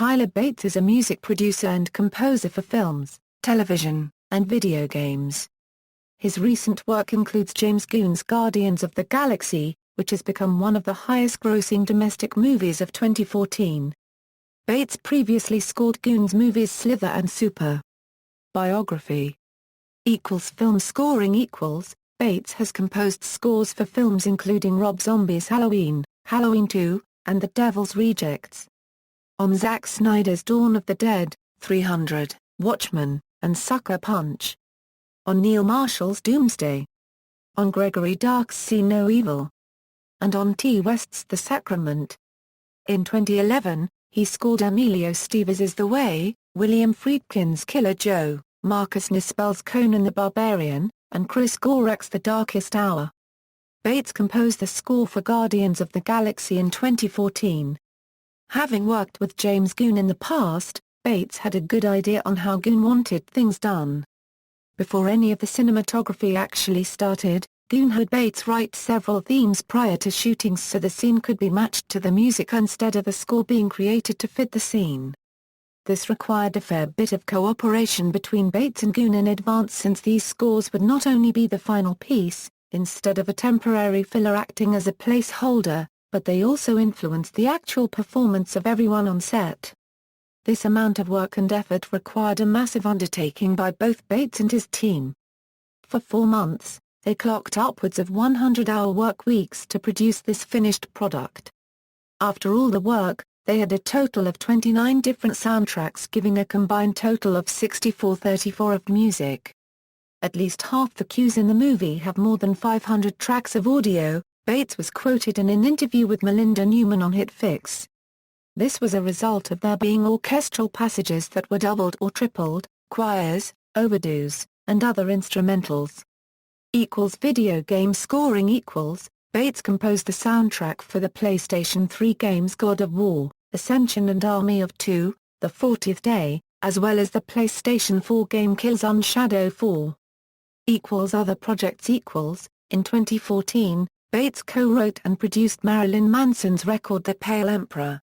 Tyler Bates is a music producer and composer for films, television, and video games. His recent work includes James Gunn's Guardians of the Galaxy, which has become one of the highest-grossing domestic movies of 2014. Bates previously scored Gunn's movies Slither and Super. Biography Film scoring Bates has composed scores for films including Rob Zombie's Halloween, Halloween 2, and The Devil's Rejects. On Zack Snyder's Dawn of the Dead, 300, Watchmen, and Sucker Punch. On Neil Marshall's Doomsday. On Gregory Dark's See No Evil. And on T. West's The Sacrament. In 2011, he scored Emilio Estevez's The Way, William Friedkin's Killer Joe, Marcus Nispel's Conan the Barbarian, and Chris Gorek's The Darkest Hour. Bates composed the score for Guardians of the Galaxy in 2014. Having worked with James Gunn in the past, Bates had a good idea on how Gunn wanted things done. Before any of the cinematography actually started, Gunn had Bates write several themes prior to shootings so the scene could be matched to the music instead of a score being created to fit the scene. This required a fair bit of cooperation between Bates and Gunn in advance since these scores would not only be the final piece, instead of a temporary filler acting as a placeholder, but they also influenced the actual performance of everyone on set. This amount of work and effort required a massive undertaking by both Bates and his team. For 4 months, they clocked upwards of 100-hour work weeks to produce this finished product. After all the work, they had a total of 29 different soundtracks giving a combined total of 64/34 of music. At least half the cues in the movie have more than 500 tracks of audio. Bates was quoted in an interview with Melinda Newman on Hit Fix. This was a result of there being orchestral passages that were doubled or tripled, choirs, overdues, and other instrumentals. Video game scoring Bates composed the soundtrack for the PlayStation 3 games God of War, Ascension and Army of Two, The 40th Day, as well as the PlayStation 4 game Killzone Shadow 4. Other projects In 2014, Bates co-wrote and produced Marilyn Manson's record The Pale Emperor.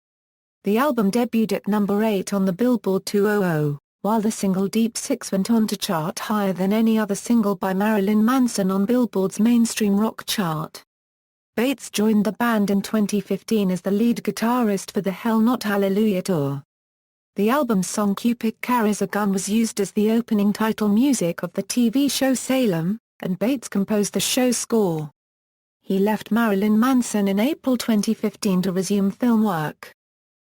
The album debuted at number 8 on the Billboard 200, while the single Deep Six went on to chart higher than any other single by Marilyn Manson on Billboard's mainstream rock chart. Bates joined the band in 2015 as the lead guitarist for the Hell Not Hallelujah tour. The album's song Cupid Carries a Gun was used as the opening title music of the TV show Salem, and Bates composed the show's score. He left Marilyn Manson in April 2015 to resume film work.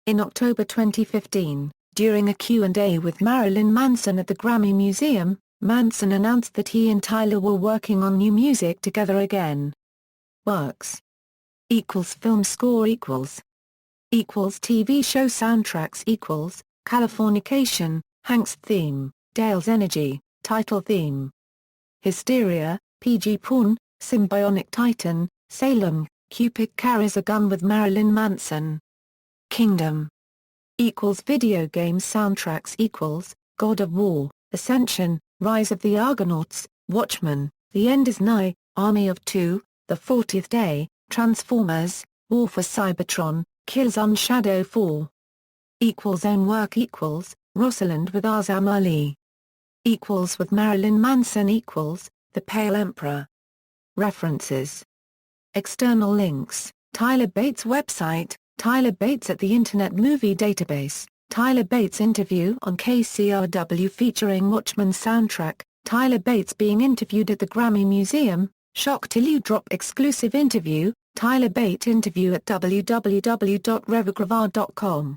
In October 2015, during a Q&A with Marilyn Manson at the Grammy Museum, Manson announced that he and Tyler were working on new music together again. Works Film score TV show soundtracks Californication, Hank's Theme, Dale's Energy, Title Theme. Hysteria, PG Porn, Symbionic Titan, Salem, Cupid Carries a Gun with Marilyn Manson. Kingdom video game soundtracks God of War, Ascension, Rise of the Argonauts, Watchmen, The End is Nigh, Army of Two, The 40th Day, Transformers, War for Cybertron, Killzone Shadow 4. Own work Rosalind with Azam Ali. With Marilyn Manson The Pale Emperor. References. External links, Tyler Bates website, Tyler Bates at the Internet Movie Database, Tyler Bates interview on KCRW featuring Watchmen soundtrack, Tyler Bates being interviewed at the Grammy Museum, Shock Till You Drop exclusive interview, Tyler Bates interview at www.revogravad.com.